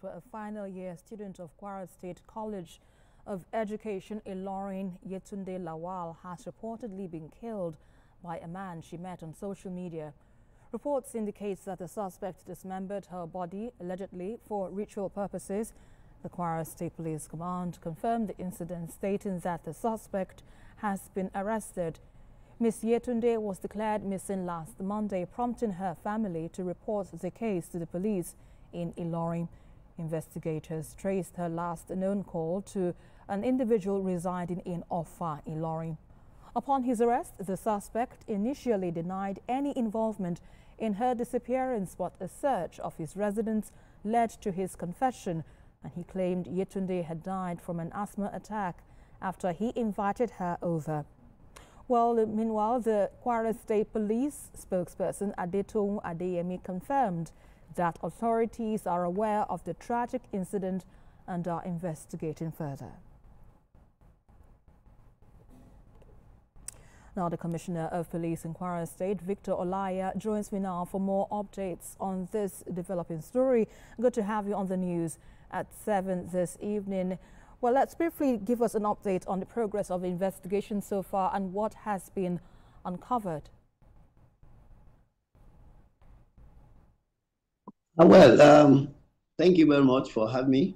where a final year student of Kwara State College of Education Ilorin, Yetunde Lawal, has reportedly been killed by a man she met on social media. Reports indicate that the suspect dismembered her body, allegedly for ritual purposes. The Kwara State Police Command confirmed the incident, stating that the suspect has been arrested. Ms. Yetunde was declared missing last Monday, prompting her family to report the case to the police in Ilorin. Investigators traced her last known call to an individual residing in Offa, Ilorin. Upon his arrest, the suspect initially denied any involvement in her disappearance, but a search of his residence led to his confession, and he claimed Yetunde had died from an asthma attack after he invited her over. Well, meanwhile, the Kwara State Police spokesperson Adetoun Adeyemi confirmed that authorities are aware of the tragic incident and are investigating further. Now, the Commissioner of Police in Kwara State, Victor Olaya, joins me now for more updates on this developing story. Good to have you on the news at 7 this evening. Well, let's briefly give us an update on the progress of the investigation so far and what has been uncovered. Thank you very much for having me.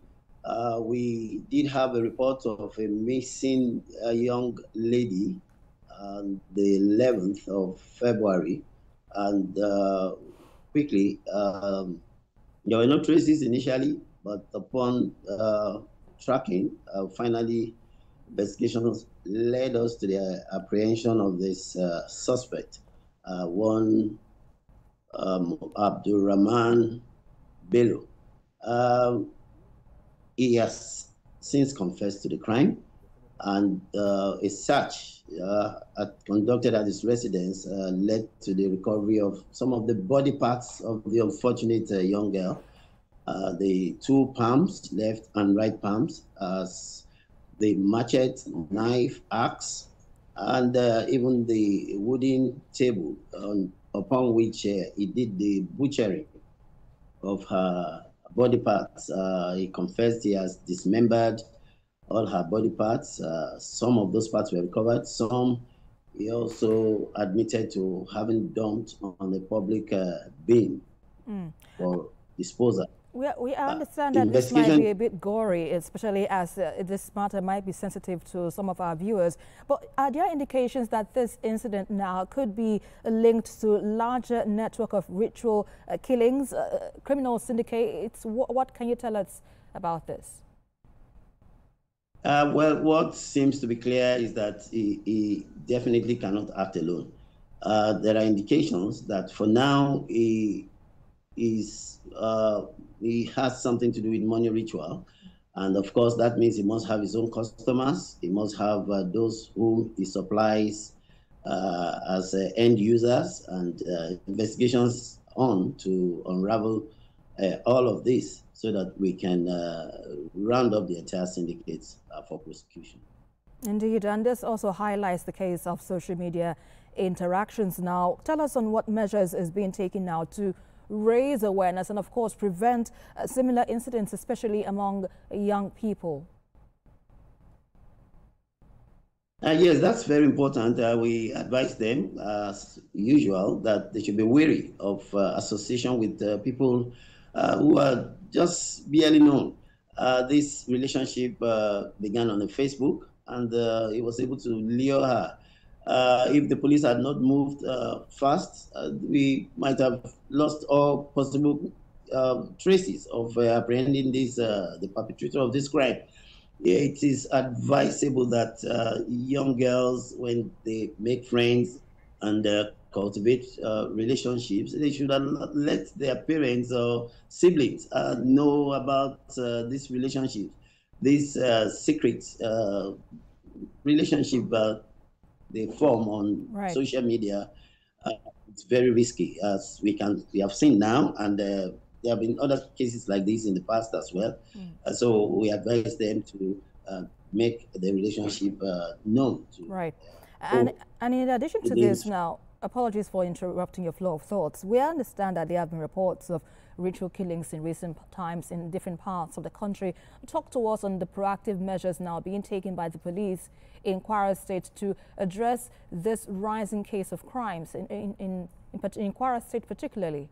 We did have a report of a missing young lady on the 11th of February, and quickly, there were no traces initially, but upon tracking, finally, investigations led us to the apprehension of this suspect, one Abdul Rahman Bello. He has since confessed to the crime, and a search conducted at his residence led to the recovery of some of the body parts of the unfortunate young girl. The two palms, left and right palms, the machete, knife, axe, and even the wooden table upon which he did the butchering of her body parts. He confessed he has dismembered all her body parts. Some of those parts were recovered. Some he also admitted to having dumped on the public bin for disposal. We understand that this might be a bit gory, especially as this matter might be sensitive to some of our viewers. But are there indications that this incident now could be linked to a larger network of ritual killings, criminal syndicates? What can you tell us about this? Well, what seems to be clear is that he definitely cannot act alone. There are indications that for now he has something to do with money ritual. And of course, that means he must have his own customers. He must have those whom he supplies as end users, and investigations on to unravel all of this so that we can round up the entire syndicates for prosecution. Indeed, and this also highlights the case of social media interactions. Now, tell us on what measures is being taken now to raise awareness and, of course, prevent similar incidents, especially among young people. Yes, that's very important. We advise them, as usual, that they should be wary of association with people who are just barely known. This relationship began on Facebook, and he was able to lure her. If the police had not moved fast, we might have lost all possible traces of apprehending this, the perpetrator of this crime. It is advisable that young girls, when they make friends and cultivate relationships, they should let their parents or siblings know about this relationship, this secret relationship they form on social media. It's very risky, as we have seen now, and there have been other cases like this in the past as well. So we advise them to make the relationship known. And in addition to this now, apologies for interrupting your flow of thoughts. We understand that there have been reports of ritual killings in recent times in different parts of the country. Talk to us on the proactive measures now being taken by the police in Kwara State to address this rising case of crimes in Kwara State particularly.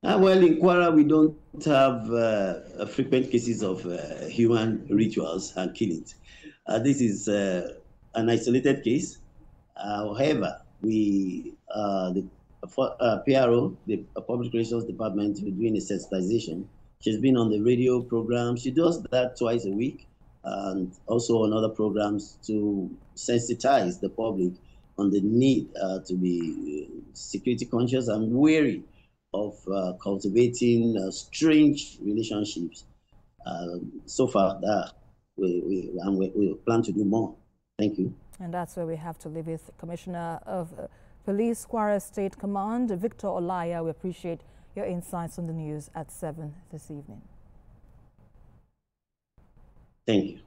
Well, in Kwara, we don't have frequent cases of human rituals and killings. This is an isolated case. However, the PRO, the Public Relations Department, we're doing a sensitization. She's been on the radio program. She does that twice a week, and also on other programs to sensitize the public on the need to be security conscious and wary of cultivating strange relationships. So far, we plan to do more. Thank you. And that's where we have to leave with Commissioner of Police, Kwara State Command, Victor Olaya. We appreciate your insights on the news at 7 this evening. Thank you.